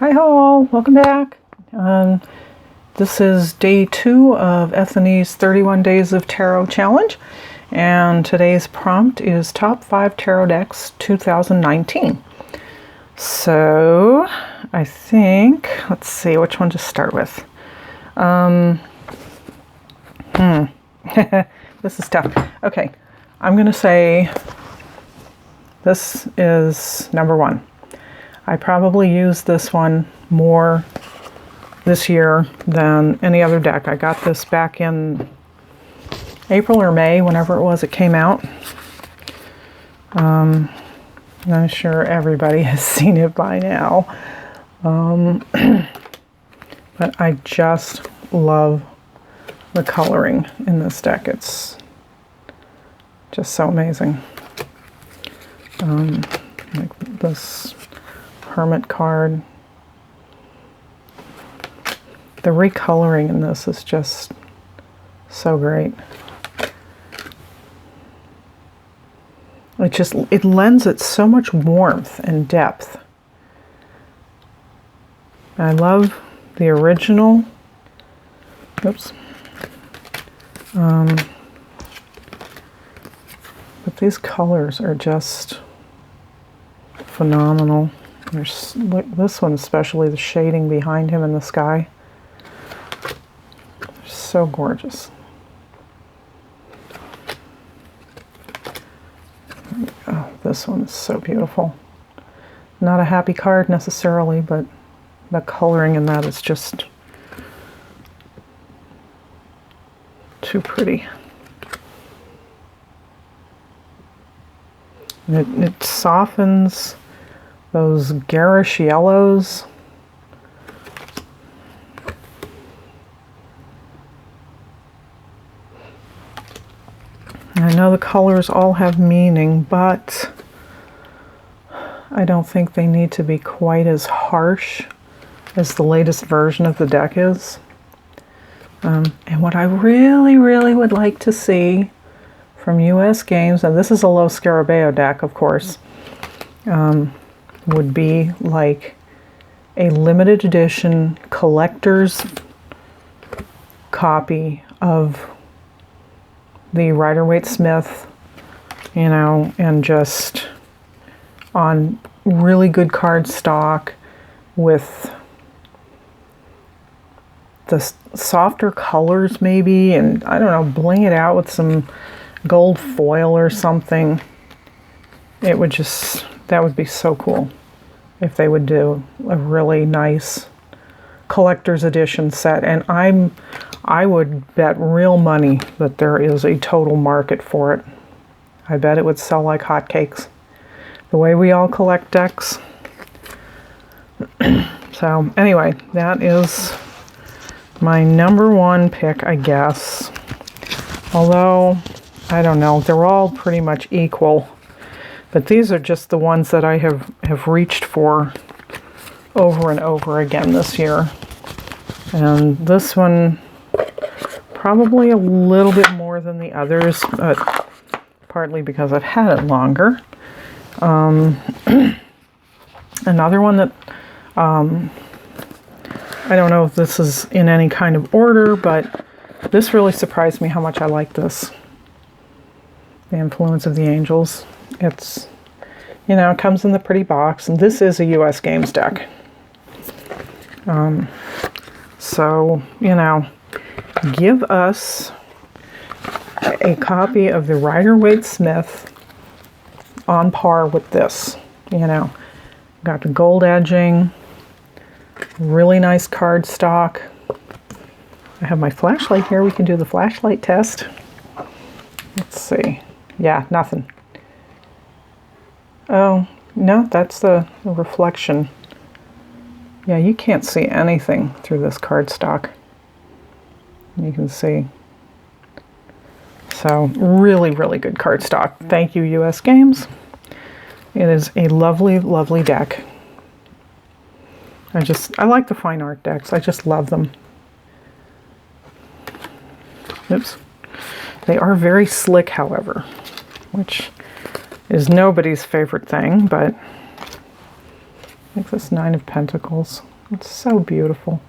Hi all, welcome back. This is day 2 of Ethony's 31 Days of Tarot Challenge, and today's prompt is Top 5 Tarot Decks 2019. So, I think, let's see, which one to start with. This is tough. Okay, I'm going to say this is number 1. I probably used this one more this year than any other deck. I got this back in April or May, whenever it was it came out. I'm sure everybody has seen it by now. But I just love the coloring in this deck. It's just so amazing. Like this Hermit card. The recoloring in this is just so great. It lends it so much warmth and depth. I love the original. Oops. But these colors are just phenomenal. There's this one, especially the shading behind him in the sky. They're so gorgeous. Oh, this one is so beautiful. Not a happy card necessarily, but the coloring in that is just too pretty. It softens those garish yellows. I know the colors all have meaning, but I don't think they need to be quite as harsh as the latest version of the deck is. And what I really, really would like to see from US Games, and this is a Los Scarabeo deck, of course, would be like a limited edition collector's copy of the Rider-Waite-Smith, you know, and just on really good card stock with the softer colors maybe, and I don't know, bling it out with some gold foil or something. It would just, that would be so cool if they would do a really nice collector's edition set. And I would bet real money that there is a total market for it. I bet it would sell like hotcakes. The way we all collect decks. So anyway, that is my number 1 pick, I guess. Although, I don't know, they're all pretty much equal. But these are just the ones that I have reached for over and over again this year. And this one, probably a little bit more than the others, but partly because I've had it longer. Another one that, I don't know if this is in any kind of order, but this really surprised me how much I like this. The Influence of the Angels. It's, you know, it comes in the pretty box, and this is a US Games deck. So, you know, give us a copy of the Rider-Waite-Smith on par with this, you know. Got the gold edging, really nice card stock. I have my flashlight here. We can do the flashlight test. Let's see. Yeah, nothing. Oh, no, that's the reflection. Yeah, you can't see anything through this cardstock. You can see. So, really, really good cardstock. Thank you, US Games. It is a lovely, lovely deck. I like the fine art decks. I just love them. Oops. They are very slick, however, which is nobody's favorite thing, but I think this 9 of Pentacles. It's so beautiful.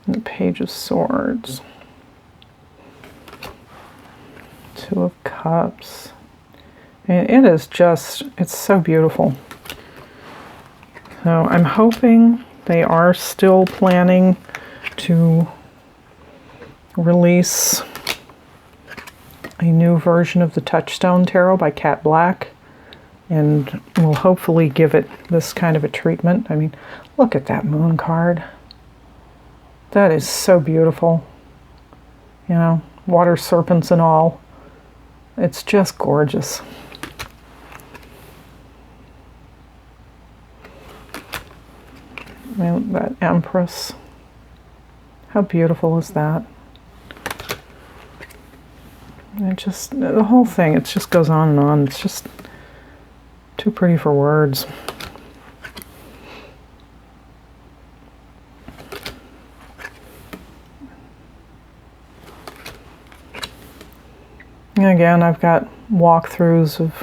And the Page of Swords. Two of Cups. And it is just, it's so beautiful. So I'm hoping they are still planning to release a new version of the Touchstone Tarot by Cat Black, and will hopefully give it this kind of a treatment. I mean, look at that moon card. That is so beautiful. You know, water serpents and all. It's just gorgeous. And that Empress. How beautiful is that? It just, the whole thing, it just goes on and on. It's just too pretty for words. And again, I've got walkthroughs of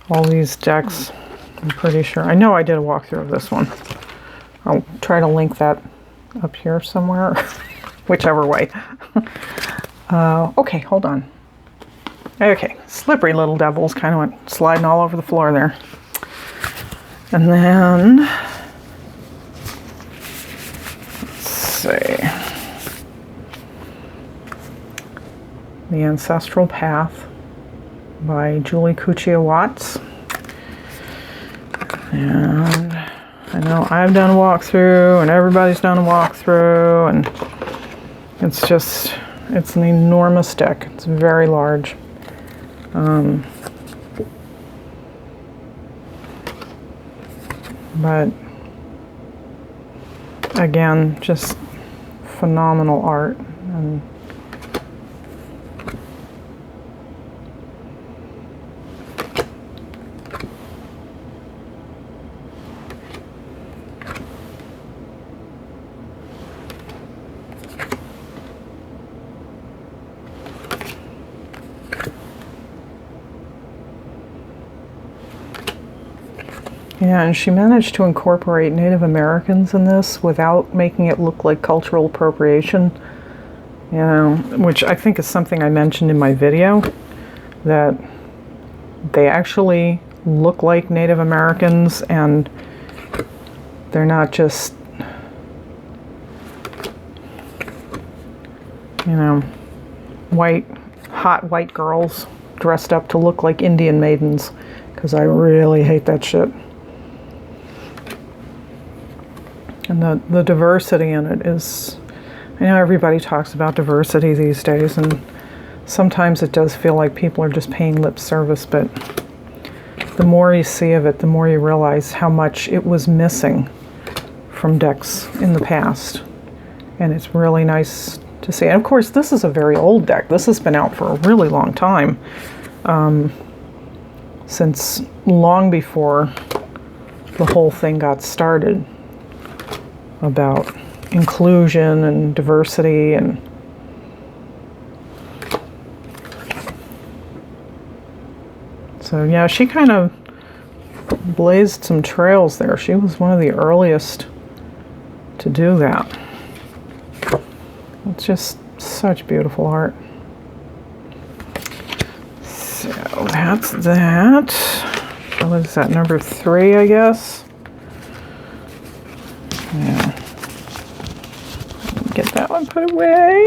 all these decks. I'm pretty sure. I know I did a walkthrough of this one. I'll try to link that up here somewhere, whichever way. Okay, hold on. Okay, slippery little devils kind of went sliding all over the floor there. And then, let's see, The Ancestral Path by Julie Cuccia Watts. And I know I've done a walkthrough, and everybody's done a walkthrough, and it's just, it's an enormous deck. It's very large. But again, just phenomenal art. And yeah, and she managed to incorporate Native Americans in this without making it look like cultural appropriation, you know, which I think is something I mentioned in my video, that they actually look like Native Americans and they're not just, you know, hot white girls dressed up to look like Indian maidens, because I really hate that shit. And the diversity in it is, I know everybody talks about diversity these days, and sometimes it does feel like people are just paying lip service, but the more you see of it, the more you realize how much it was missing from decks in the past. And it's really nice to see. And of course, this is a very old deck. This has been out for a really long time, since long before the whole thing got started, about inclusion and diversity. And so yeah, she kind of blazed some trails there. She was one of the earliest to do that. It's just such beautiful art. So that's that. What is that, number 3, I guess? Yeah. Get that one put away.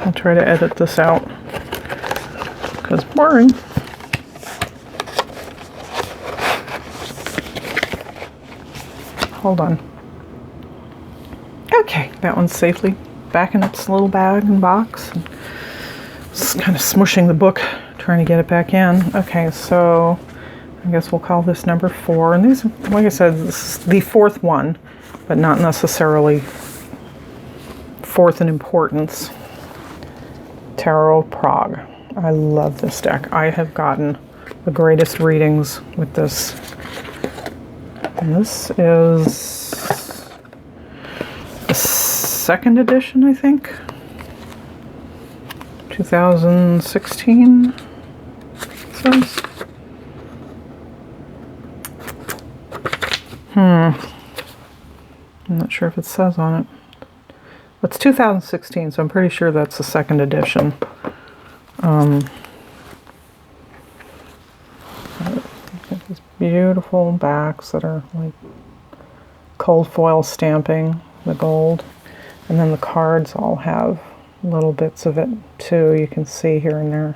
I'll try to edit this out, because boring. Hold on. Okay, that one's safely back in its little bag and box. Just kind of smushing the book, trying to get it back in. Okay, so I guess we'll call this number 4. And these, like I said, this is the 4th one, but not necessarily 4th in importance. Tarot Prague. I love this deck. I have gotten the greatest readings with this. And this is the 2nd edition, I think. 2016, it says. I'm not sure if it says on it. It's 2016, so I'm pretty sure that's the second edition. Got these beautiful backs that are like cold foil stamping the gold. And then the cards all have little bits of it too, you can see here and there.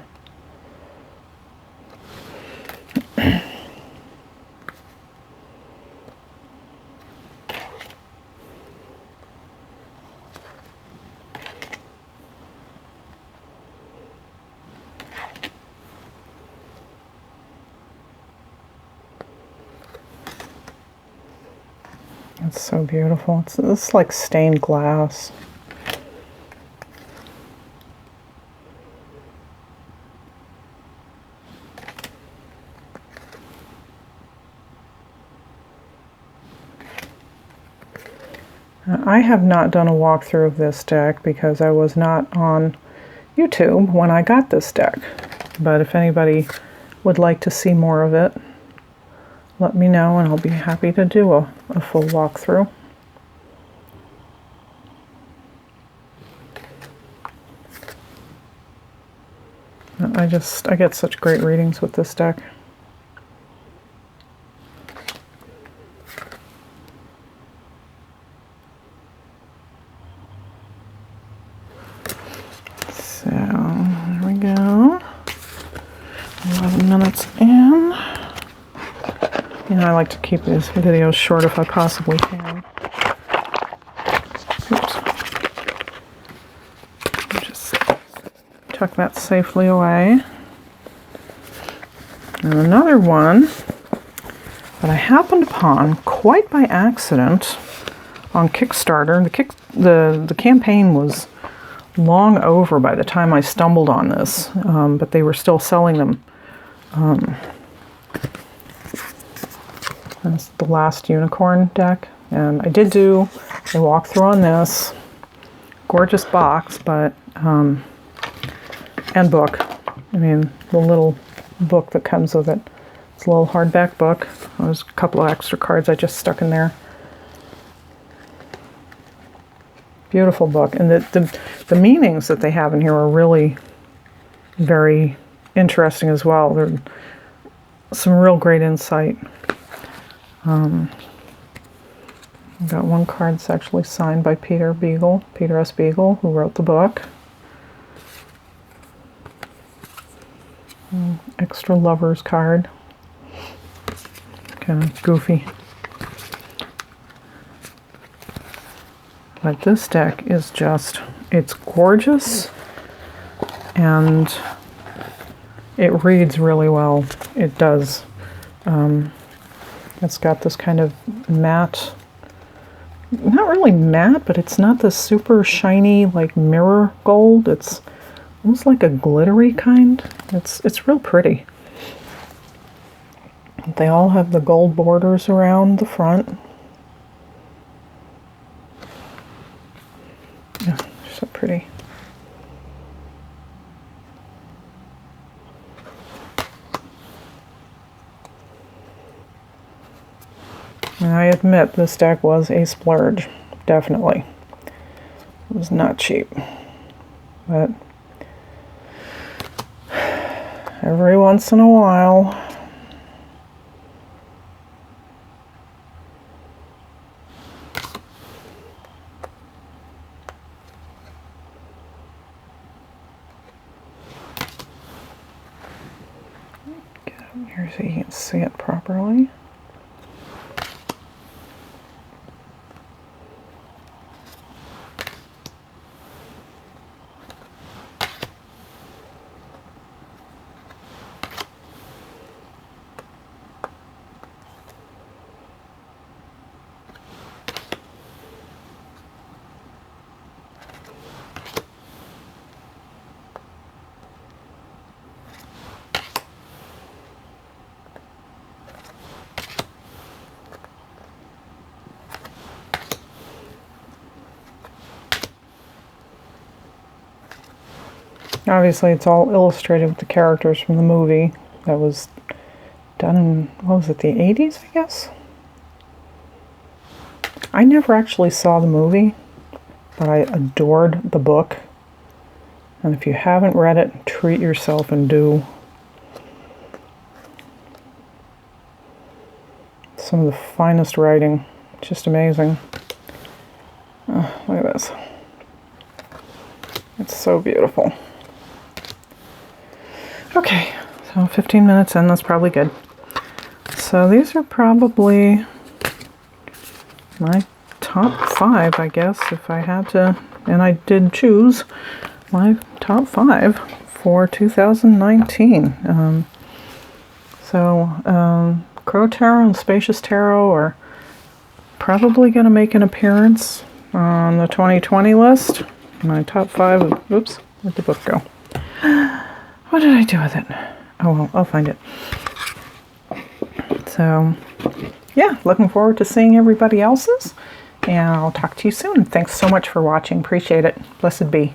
It's so beautiful. It's like stained glass. I have not done a walkthrough of this deck because I was not on YouTube when I got this deck. But if anybody would like to see more of it, let me know and I'll be happy to do a full walkthrough. I get such great readings with this deck. So, there we go. 11 minutes in. You know, I like to keep these videos short if I possibly can. Oops. Just tuck that safely away. And another one that I happened upon quite by accident on Kickstarter. The campaign was long over by the time I stumbled on this, but they were still selling them. That's the Last Unicorn deck, and I did do a walkthrough on this. Gorgeous box, but and book. I mean, the little book that comes with it. It's a little hardback book. There's a couple of extra cards I just stuck in there. Beautiful book, and the meanings that they have in here are really very interesting as well. There's some real great insight. I've got one card that's actually signed by Peter S. Beagle, who wrote the book. Extra lovers card. Kind of goofy. But this deck is just, it's gorgeous, and it reads really well. It does. It's got this kind of matte, not really matte, but it's not the super shiny like mirror gold. It's almost like a glittery kind. It's real pretty. They all have the gold borders around the front. Yeah, so pretty. And I admit this deck was a splurge, definitely. It was not cheap, but every once in a while, get up here so you can see it properly. Obviously, it's all illustrated with the characters from the movie that was done in, what was it, the 80s, I guess? I never actually saw the movie, but I adored the book. And if you haven't read it, treat yourself and do. Some of the finest writing. Just amazing. Oh, look at this. It's so beautiful. Okay, so 15 minutes in, that's probably good. So these are probably my top 5, I guess, if I had to, and I did choose my top 5 for 2019. Crow Tarot and Spacious Tarot are probably going to make an appearance on the 2020 list. My top 5, oops, where'd the book go? What did I do with it? Oh, well, I'll find it. So, yeah, looking forward to seeing everybody else's. And I'll talk to you soon. Thanks so much for watching. Appreciate it. Blessed be.